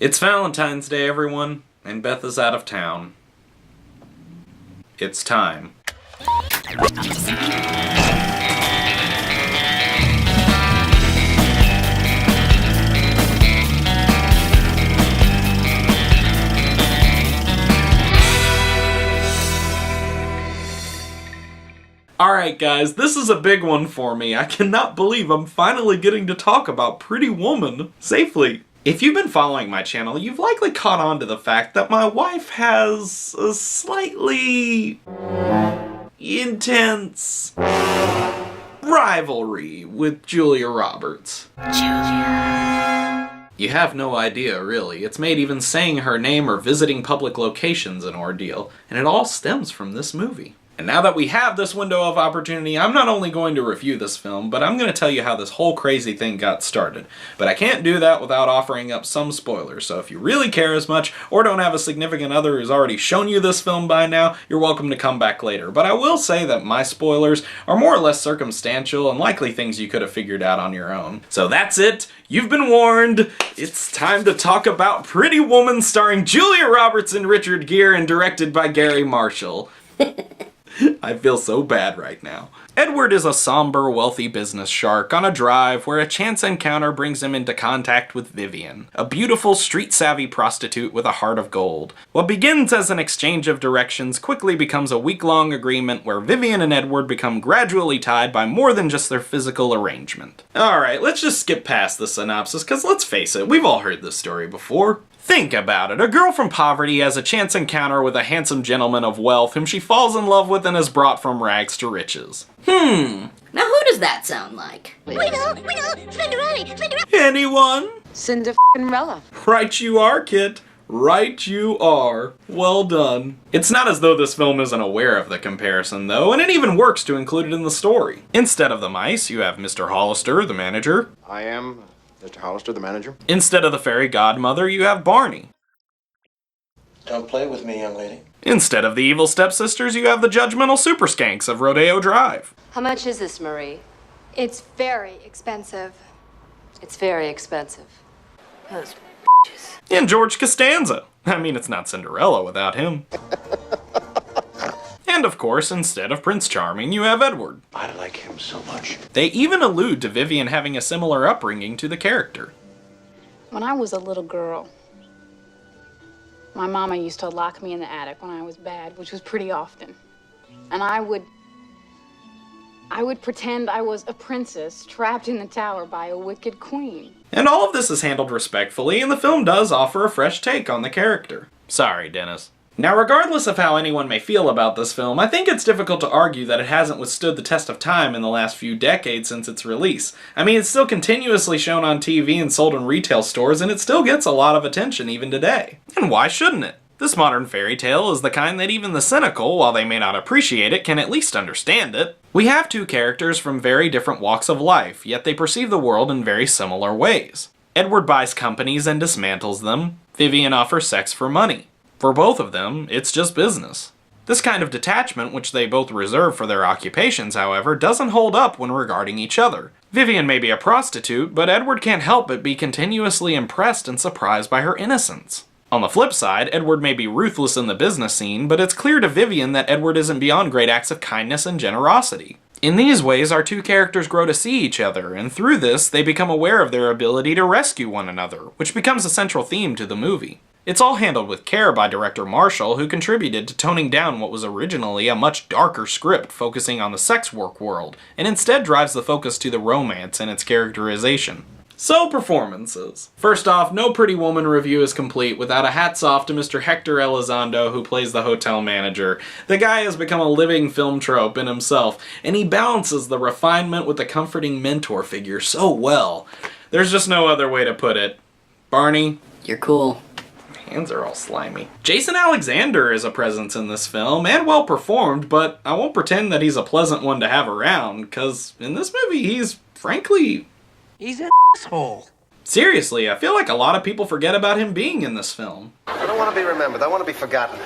It's Valentine's Day, everyone, and Beth is out of town. It's time. Alright guys, this is a big one for me. I cannot believe I'm finally getting to talk about Pretty Woman safely. If you've been following my channel, you've likely caught on to the fact that my wife has a slightly intense rivalry with Julia Roberts. Julia. You have no idea, really. It's made even saying her name or visiting public locations an ordeal, and it all stems from this movie. And now that we have this window of opportunity, I'm not only going to review this film, but I'm going to tell you how this whole crazy thing got started. But I can't do that without offering up some spoilers, so if you really care as much, or don't have a significant other who's already shown you this film by now, you're welcome to come back later. But I will say that my spoilers are more or less circumstantial and likely things you could have figured out on your own. So that's it. You've been warned. It's time to talk about Pretty Woman starring Julia Roberts and Richard Gere and directed by Gary Marshall. I feel so bad right now. Edward is a somber, wealthy business shark on a drive where a chance encounter brings him into contact with Vivian, a beautiful, street-savvy prostitute with a heart of gold. What begins as an exchange of directions quickly becomes a week-long agreement where Vivian and Edward become gradually tied by more than just their physical arrangement. Alright, let's just skip past the synopsis, because let's face it, we've all heard this story before. Think about it. A girl from poverty has a chance encounter with a handsome gentleman of wealth whom she falls in love with and is brought from rags to riches. Now who does that sound like? We know, Cinderella. Anyone? Cinderella. Right you are, Kit. Right you are. Well done. It's not as though this film isn't aware of the comparison, though, and it even works to include it in the story. Instead of the mice, you have Mr. Hollister, the manager. I am Mr. Hollister, the manager. Instead of the fairy godmother, you have Barney. Don't play with me, young lady. Instead of the evil stepsisters, you have the judgmental super skanks of Rodeo Drive. How much is this, Marie? It's very expensive. It's very expensive. Those bitches. And George Costanza. I mean, it's not Cinderella without him. And of course, instead of Prince Charming, you have Edward. I like him so much. They even allude to Vivian having a similar upbringing to the character. When I was a little girl, my mama used to lock me in the attic when I was bad, which was pretty often. And I would pretend I was a princess trapped in the tower by a wicked queen. And all of this is handled respectfully, and the film does offer a fresh take on the character. Sorry, Dennis. Now, regardless of how anyone may feel about this film, I think it's difficult to argue that it hasn't withstood the test of time in the last few decades since its release. I mean, it's still continuously shown on TV and sold in retail stores, and it still gets a lot of attention even today. And why shouldn't it? This modern fairy tale is the kind that even the cynical, while they may not appreciate it, can at least understand it. We have two characters from very different walks of life, yet they perceive the world in very similar ways. Edward buys companies and dismantles them. Vivian offers sex for money. For both of them, it's just business. This kind of detachment, which they both reserve for their occupations, however, doesn't hold up when regarding each other. Vivian may be a prostitute, but Edward can't help but be continuously impressed and surprised by her innocence. On the flip side, Edward may be ruthless in the business scene, but it's clear to Vivian that Edward isn't beyond great acts of kindness and generosity. In these ways, our two characters grow to see each other, and through this, they become aware of their ability to rescue one another, which becomes a central theme to the movie. It's all handled with care by director Marshall, who contributed to toning down what was originally a much darker script focusing on the sex work world, and instead drives the focus to the romance and its characterization. So, performances. First off, no Pretty Woman review is complete without a hats off to Mr. Hector Elizondo, who plays the hotel manager. The guy has become a living film trope in himself, and he balances the refinement with the comforting mentor figure so well. There's just no other way to put it. Barney? You're cool. Hands are all slimy. Jason Alexander is a presence in this film, and well performed, but I won't pretend that he's a pleasant one to have around, cause in this movie he's, frankly... He's an asshole. Seriously, I feel like a lot of people forget about him being in this film. I don't want to be remembered, I want to be forgotten.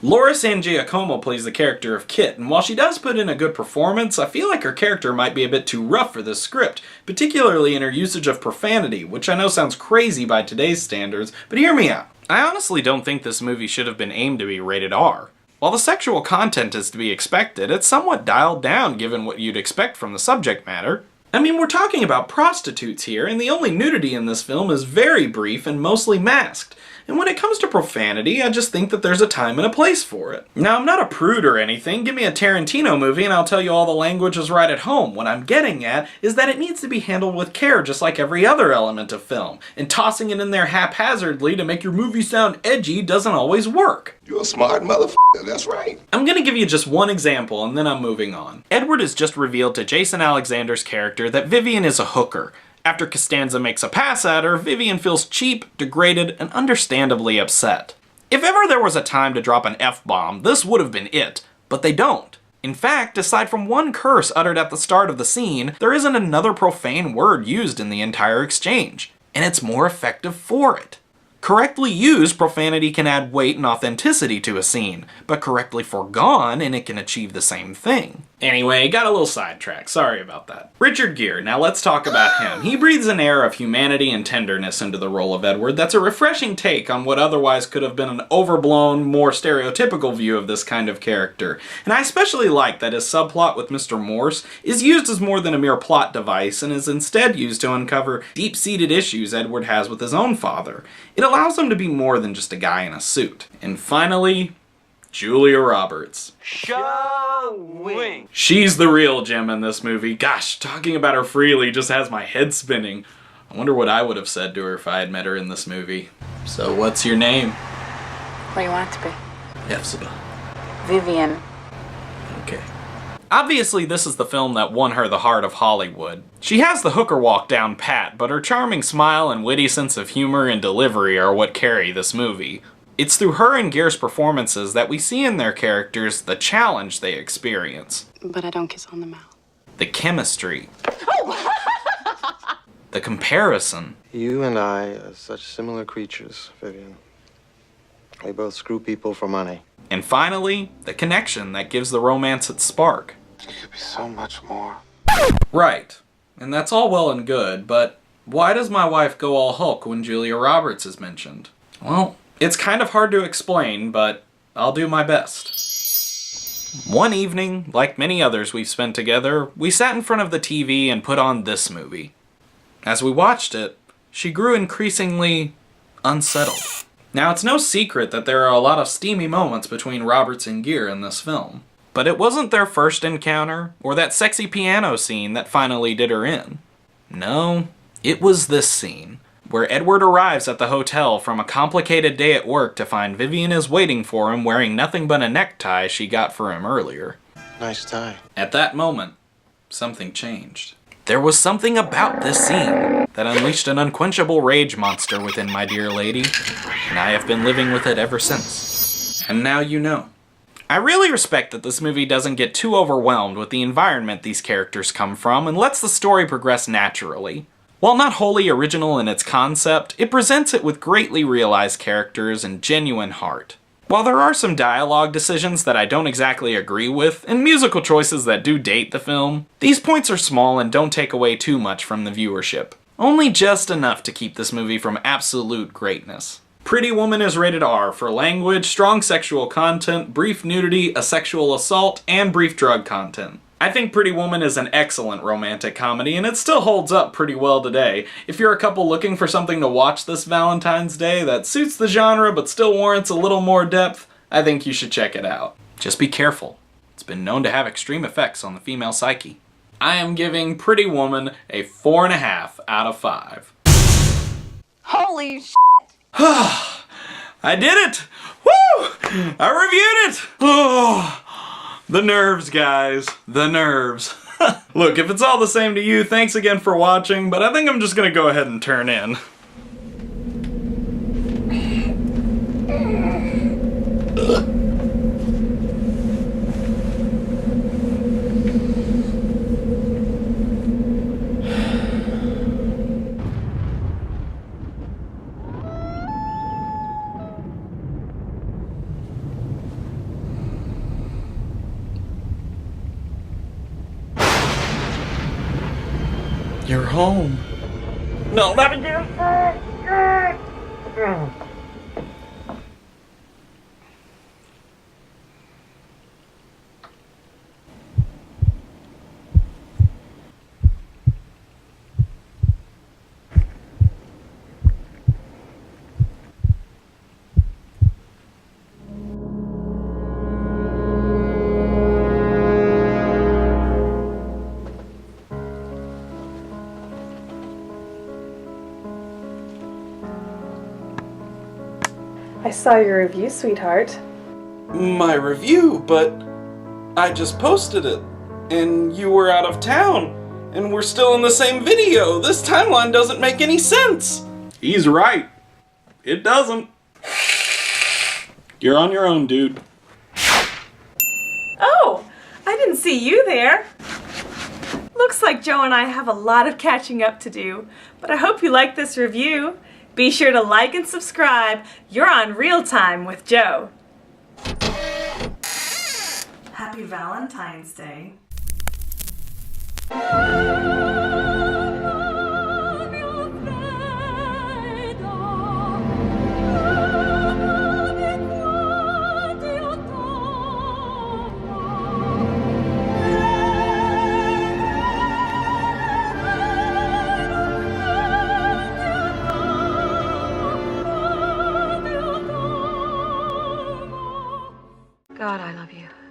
Laura San Giacomo plays the character of Kit, and while she does put in a good performance, I feel like her character might be a bit too rough for this script, particularly in her usage of profanity, which I know sounds crazy by today's standards, but hear me out. I honestly don't think this movie should have been aimed to be rated R. While the sexual content is to be expected, it's somewhat dialed down given what you'd expect from the subject matter. I mean, we're talking about prostitutes here, and the only nudity in this film is very brief and mostly masked. And when it comes to profanity, I just think that there's a time and a place for it. Now, I'm not a prude or anything. Give me a Tarantino movie and I'll tell you all the language is right at home. What I'm getting at is that it needs to be handled with care just like every other element of film. And tossing it in there haphazardly to make your movie sound edgy doesn't always work. You're a smart motherfucker, that's right. I'm gonna give you just one example and then I'm moving on. Edward has just revealed to Jason Alexander's character that Vivian is a hooker. After Costanza makes a pass at her, Vivian feels cheap, degraded, and understandably upset. If ever there was a time to drop an F-bomb, this would have been it, but they don't. In fact, aside from one curse uttered at the start of the scene, there isn't another profane word used in the entire exchange, and it's more effective for it. Correctly used, profanity can add weight and authenticity to a scene, but correctly foregone, and it can achieve the same thing. Anyway, got a little sidetracked, sorry about that. Richard Gere, now let's talk about him. He breathes an air of humanity and tenderness into the role of Edward that's a refreshing take on what otherwise could have been an overblown, more stereotypical view of this kind of character. And I especially like that his subplot with Mr. Morse is used as more than a mere plot device and is instead used to uncover deep-seated issues Edward has with his own father. It allows him to be more than just a guy in a suit. And finally, Julia Roberts. Showing. She's the real gem in this movie. Gosh, talking about her freely just has my head spinning. I wonder what I would have said to her if I had met her in this movie. So what's your name? What do you want it to be? Hephzibah. Vivian. Okay. Obviously, this is the film that won her the heart of Hollywood. She has the hooker walk down pat, but her charming smile and witty sense of humor and delivery are what carry this movie. It's through her and Gere's performances that we see in their characters the challenge they experience. But I don't kiss on the mouth. The chemistry. The comparison. You and I are such similar creatures, Vivian. We both screw people for money. And finally, the connection that gives the romance its spark. It could be so much more. Right. And that's all well and good, but why does my wife go all Hulk when Julia Roberts is mentioned? Well, it's kind of hard to explain, but I'll do my best. One evening, like many others we've spent together, we sat in front of the TV and put on this movie. As we watched it, she grew increasingly unsettled. Now, it's no secret that there are a lot of steamy moments between Roberts and Gere in this film. But it wasn't their first encounter, or that sexy piano scene that finally did her in. No, it was this scene, where Edward arrives at the hotel from a complicated day at work to find Vivian is waiting for him wearing nothing but a necktie she got for him earlier. Nice tie. At that moment, something changed. There was something about this scene that unleashed an unquenchable rage monster within my dear lady, and I have been living with it ever since. And now you know. I really respect that this movie doesn't get too overwhelmed with the environment these characters come from and lets the story progress naturally. While not wholly original in its concept, it presents it with greatly realized characters and genuine heart. While there are some dialogue decisions that I don't exactly agree with, and musical choices that do date the film, these points are small and don't take away too much from the viewership. Only just enough to keep this movie from absolute greatness. Pretty Woman is rated R for language, strong sexual content, brief nudity, a sexual assault, and brief drug content. I think Pretty Woman is an excellent romantic comedy, and it still holds up pretty well today. If you're a couple looking for something to watch this Valentine's Day that suits the genre but still warrants a little more depth, I think you should check it out. Just be careful. It's been known to have extreme effects on the female psyche. I am giving Pretty Woman a 4.5 out of 5. Holy sh**! I did it! Woo! I reviewed it! Oh, the nerves, guys. The nerves. Look, if it's all the same to you, thanks again for watching, but I think I'm just gonna go ahead and turn in. You're home. No, not again. I saw your review, sweetheart. My review, but I just posted it, and you were out of town, and we're still in the same video. This timeline doesn't make any sense. He's right. It doesn't. You're on your own, dude. Oh, I didn't see you there. Looks like Joe and I have a lot of catching up to do, but I hope you like this review. Be sure to like and subscribe. You're on Real Time with Joe. Happy Valentine's Day.